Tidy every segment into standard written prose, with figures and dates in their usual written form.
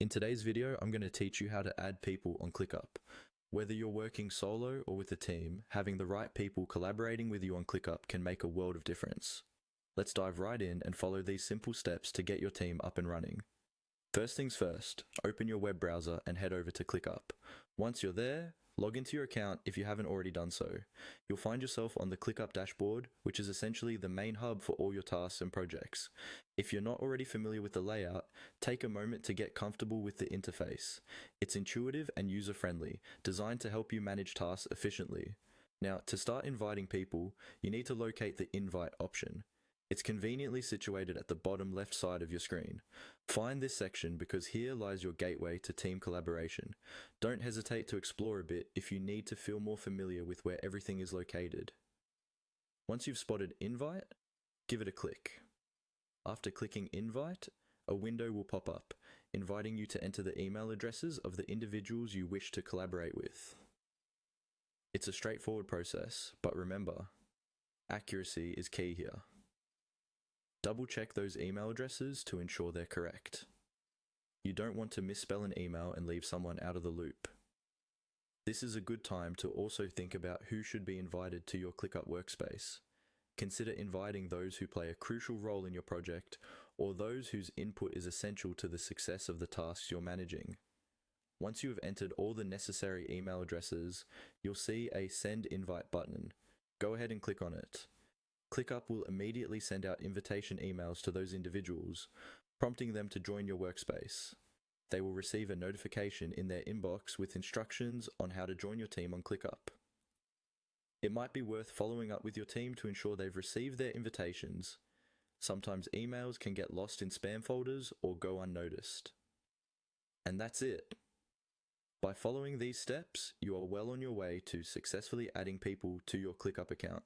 In today's video, I'm going to teach you how to add people on ClickUp. Whether you're working solo or with a team, having the right people collaborating with you on ClickUp can make a world of difference. Let's dive right in and follow these simple steps to get your team up and running. First things first, open your web browser and head over to ClickUp. Once you're there, log into your account if you haven't already done so. You'll find yourself on the ClickUp dashboard, which is essentially the main hub for all your tasks and projects. If you're not already familiar with the layout, take a moment to get comfortable with the interface. It's intuitive and user-friendly, designed to help you manage tasks efficiently. Now, to start inviting people, you need to locate the invite option. It's conveniently situated at the bottom left side of your screen. Find this section because here lies your gateway to team collaboration. Don't hesitate to explore a bit if you need to feel more familiar with where everything is located. Once you've spotted invite, give it a click. After clicking invite, a window will pop up, inviting you to enter the email addresses of the individuals you wish to collaborate with. It's a straightforward process, but remember, accuracy is key here. Double check those email addresses to ensure they're correct. You don't want to misspell an email and leave someone out of the loop. This is a good time to also think about who should be invited to your ClickUp workspace. Consider inviting those who play a crucial role in your project or those whose input is essential to the success of the tasks you're managing. Once you have entered all the necessary email addresses, you'll see a Send Invite button. Go ahead and click on it. ClickUp will immediately send out invitation emails to those individuals, prompting them to join your workspace. They will receive a notification in their inbox with instructions on how to join your team on ClickUp. It might be worth following up with your team to ensure they've received their invitations. Sometimes emails can get lost in spam folders or go unnoticed. And that's it. By following these steps, you are well on your way to successfully adding people to your ClickUp account,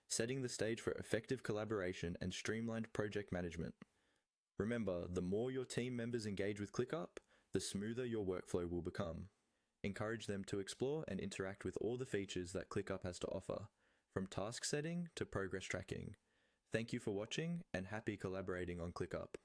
setting the stage for effective collaboration and streamlined project management. Remember, the more your team members engage with ClickUp, the smoother your workflow will become. Encourage them to explore and interact with all the features that ClickUp has to offer, from task setting to progress tracking. Thank you for watching and happy collaborating on ClickUp.